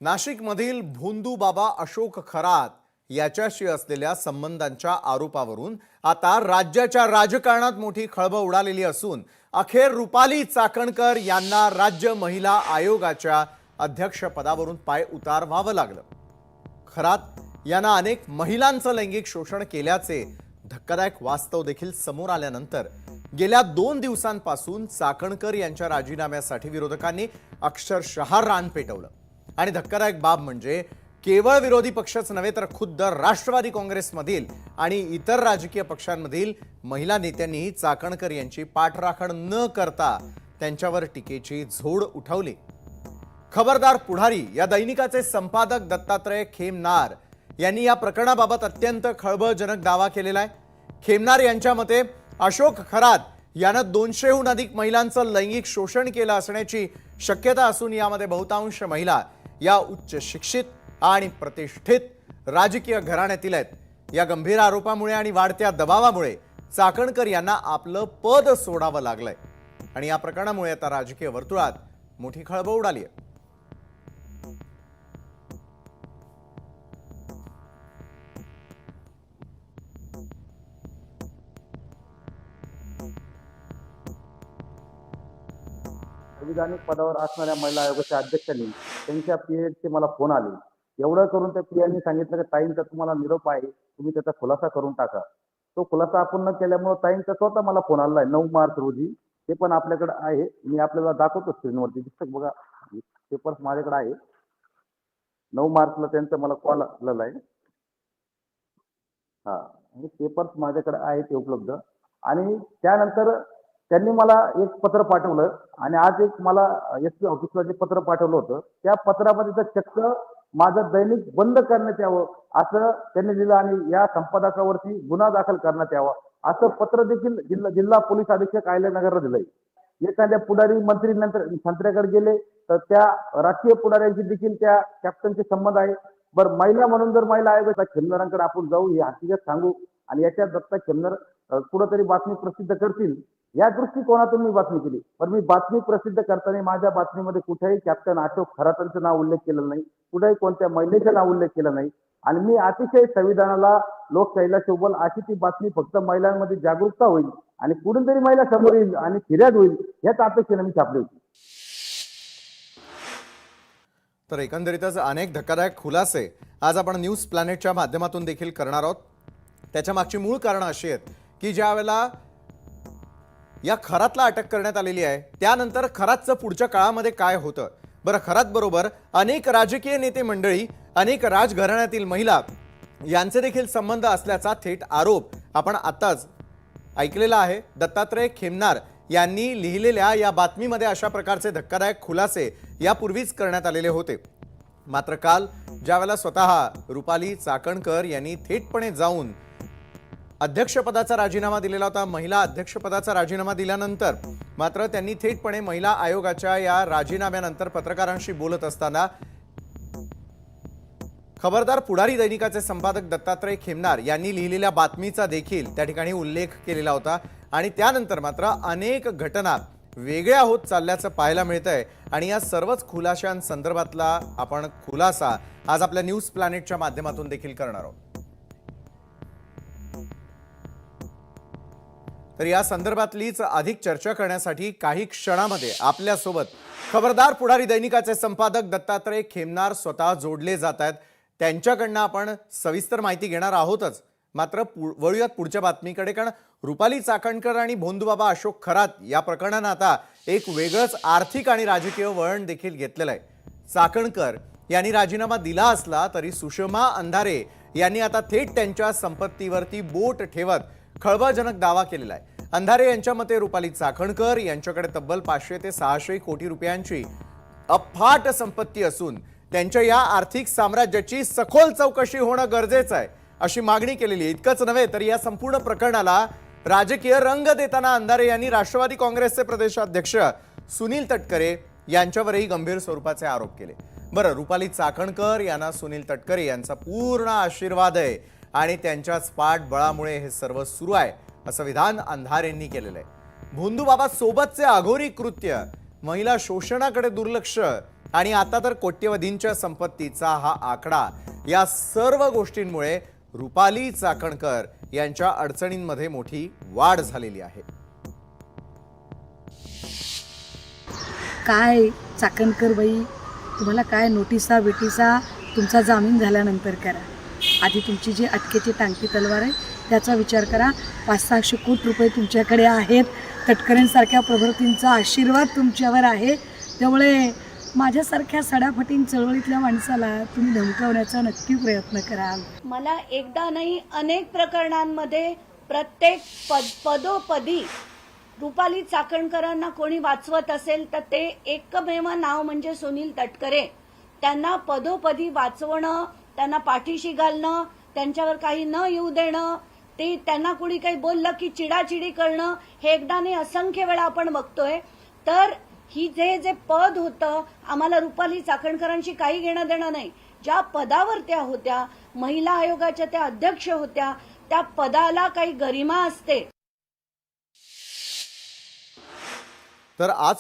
नाशिकमधील भोंदूबाबा अशोक खरात याच्याशी असलेल्या संबंधांच्या आरोपावरून आता राज्याच्या राजकारणात मोठी खळबळ उडालेली असून अखेर रुपाली चाकणकर यांना राज्य महिला आयोगाच्या अध्यक्षपदावरून पाय उतार व्हावं लागलं। खरात यांना अनेक महिलांचं लैंगिक शोषण केल्याचे धक्कादायक वास्तव देखील समोर आल्यानंतर गेल्या 2 दिवसांपासून चाकणकर यांच्या राजीनाम्यासाठी विरोधकांनी अक्षरशः रान पेटवलं। आणि धक्कादायक बाब म्हणजे केवळ विरोधी पक्षच नव्हे तर खुद्द राष्ट्रवादी काँग्रेसमधील आणि इतर राजकीय पक्षांमधील महिला नेत्यांनीही चाकणकर यांची पाठराखण न करता त्यांच्यावर टीकेची झोड उठवली। खबरदार पुढारी या दैनिकाचे संपादक दत्तात्रय खेमनार यांनी या प्रकरणाबाबत अत्यंत खळबळजनक दावा केलेला आहे। खेमनार यांच्या मते अशोक खरात यानं 200हून अधिक महिलांचं लैंगिक शोषण केलं असण्याची शक्यता असून यामध्ये बहुतांश महिला या उच्च शिक्षित आणि प्रतिष्ठित राजकीय घराण्यातील आहेत। या गंभीर आरोपामुळे आणि वाढत्या दबावामुळे चाकणकर यांना आपलं पद सोडावं लागलंय आणि या प्रकरणामुळे आता राजकीय वर्तुळात मोठी खळबळ उडाली आहे। संविधानिक पदावर असणाऱ्या महिला आयोगाच्या अध्यक्षांनी त्यांच्या पीएचे मला फोन आले। एवढं करून त्या पीएने सांगितलं की ताईंचा तुम्हाला निरोप आहे, तुम्ही त्याचा खुलासा करून टाका। तो खुलासा आपण न केल्यामुळे ताईंचा स्वतः मला फोन आला आहे 9 मार्च रोजी। ते पण आपल्याकडे आहे, मी आपल्याला दाखवतो स्क्रीनवरती, दिसतं बघा, पेपर्स माझ्याकडे आहे। 9 मार्चला त्यांचा मला कॉल आलेला आहे। आणि पेपर्स माझ्याकडे आहे ते उपलब्ध। आणि त्यानंतर त्यांनी मला एक पत्र पाठवलं आणि आज एक मला एसपी ऑफिसला जे पत्र पाठवलं होतं त्या पत्रामध्ये तर चक्क माझं दैनिक बंद करण्यात यावं असं त्यांनी दिलं आणि या संपादकावरती गुन्हा दाखल करण्यात यावा असं पत्र देखील जिल्हा पोलीस अधीक्षक आयल्यानगरला दिलंय। एखाद्या पुढारी मंत्री नंतर संत्र्याकडे गेले तर त्या राजकीय पुढाऱ्यांची देखील त्या कॅप्टनचे संबंध आहे। बरं, महिला म्हणून जर महिला आयोगाच्या खेमनरांकडे आपण जाऊ, ही हकीकत सांगू आणि याच्या दत्ता खेमनर कुठंतरी बातमी प्रसिद्ध करतील या दृष्टिकोनातून मी बातमी केली। पण मी बातमी प्रसिद्ध करताना माझ्या बातमीमध्ये कुठेही कॅप्टन अशोक खरातांचं नाव उल्लेख केलेला नाही, कुठेही कोणत्या महिलेचं नाव उल्लेख केला नाही आणि मी अतिशय संविधानाला लोकशाहीला शोभल अशी ती बातमी फक्त महिलांमध्ये जागरूकता होईल आणि कुठून तरी महिला समोर येईल आणि फिर्याद होईल याच अपेक्षेने मी छापली होती। तर एकंदरीतच अनेक धक्कादायक खुलासे आज आपण न्यूज प्लॅनेटच्या माध्यमातून देखील करणार आहोत। त्याच्या मागची मूळ कारण अशी आहेत की ज्यावेळेला या खरातला अटक करण्यात आलेली आहे त्यानंतर खरातचं पुढच्या काळामध्ये काय होतं। बरं, खरात बरोबर अनेक राजकीय नेते मंडळी, अनेक राजघराण्यातील महिला यांचे देखील संबंध असल्याचा थेट आरोप आपण आताच ऐकलेला आहे। दत्तात्रय खेमनार यांनी लिहिलेल्या या बातमीमध्ये अशा प्रकारचे धक्कादायक खुलासे यापूर्वीच करण्यात आलेले होते। मात्र काल ज्यावेळेला स्वतः रुपाली चाकणकर यांनी थेटपणे जाऊन अध्यक्षपदाचा राजीनामा दिलेला होता, महिला अध्यक्षपदाचा राजीनामा दिल्यानंतर मात्र त्यांनी थेटपणे महिला आयोगाच्या या राजीनाम्यानंतर पत्रकारांशी बोलत असताना खबरदार पुढारी दैनिकाचे संपादक दत्तात्रय खेमनार यांनी लिहिलेल्या बातमीचा देखील त्या ठिकाणी उल्लेख केलेला होता आणि त्यानंतर मात्र अनेक घटना वेगळ्या होत चालल्याचं पाहायला मिळतंय आणि या सर्वच खुलाशांसंदर्भातला आपण खुलासा आज आपल्या न्यूज प्लॅनेटच्या माध्यमातून देखील करणार आहोत। तर या संदर्भातलीच अधिक चर्चा करण्यासाठी काही क्षणामध्ये आपल्यासोबत खबरदार पुढारी दैनिकाचे संपादक दत्तात्रय खेमनार स्वतः जोडले जात आहेत। त्यांच्याकडनं आपण सविस्तर माहिती घेणार आहोतच, मात्र वळूयात पुढच्या बातमीकडे, कारण रुपाली चाकणकर आणि भोंदूबाबा अशोक खरात या प्रकरणानं आता एक वेगळंच आर्थिक आणि राजकीय वळण देखील घेतलेलं आहे। चाकणकर यांनी राजीनामा दिला असला तरी सुषमा अंधारे यांनी आता थेट त्यांच्या संपत्तीवरती बोट ठेवत खळबळजनक दावा केलेला आहे। अंधारे यांच्या मते रुपाली चाकणकर यांच्याकडे तब्बल 500 ते 600 कोटी रुपयांची अफाट संपत्ती असून त्यांच्या या आर्थिक साम्राज्याची सखोल चौकशी होणं गरजेचं आहे अशी मागणी केलेली आहे। इतकंच नव्हे तर या संपूर्ण प्रकरणाला राजकीय रंग देताना अंधारे यांनी राष्ट्रवादी काँग्रेसचे प्रदेशाध्यक्ष सुनील तटकरे यांच्यावरही गंभीर स्वरूपाचे आरोप केले। बरं, रुपाली चाकणकर यांना सुनील तटकरे यांचा पूर्ण आशीर्वाद आहे आणि त्यांच्याच पाठबळामुळे हे सर्व सुरू आहे असं विधान अंधारेंनी केलेलं आहे। भोंदूबाबा सोबतचे अघोरी कृत्य, महिला शोषणाकडे दुर्लक्ष आणि आता तर कोट्यवधींच्या संपत्तीचा हा आकडा. या सर्व गोष्टींमुळे रुपाली चाकणकर यांच्या अडचणींमध्ये मोठी वाढ झालेली आहे. काय चाकणकर बाई, तुम्हाला काय नोटिसा बिटिसा तुमचा जामीन झाल्यानंतर करा. आधी तुमची जी अटकेची टांगती तलवार आहे त्याचा विचार करा. 500-600 कोटी रुपये तुमच्याकडे आहेत. तटकरेंसारख्या प्रभृतींचा आशीर्वाद तुमच्यावर आहे. त्यामुळे माझ्यासारख्या सडाफटीन चळवळीतल्या माणसाला तुम्ही धमकावण्याचा नक्की प्रयत्न कराल. मला एकदा नाही अनेक प्रकरणांमध्ये प्रत्येक पदोपदी रुपाली चाकणकरांना कोणी वाचवत असेल तर ते एकमेव नाव म्हणजे सुनील तटकरे. त्यांना पदोपदी वाचवणं, त्यांना पाठीशी घालणं, त्यांच्यावर काही न येऊ देणं, ते त्यांना कुणी काही बोललं की चिडाचिडी करणं, हे एकदा नाही असंख्य वेळा आपण बघतोय. तर ही जे पद होतं, आम्हाला रुपाली चाकणकरांशी काही घेणं देणं नाही. ज्या पदावर त्या होत्या, महिला आयोगाच्या त्या अध्यक्ष होत्या, त्या पदाला काही गरिमा असते. तर आज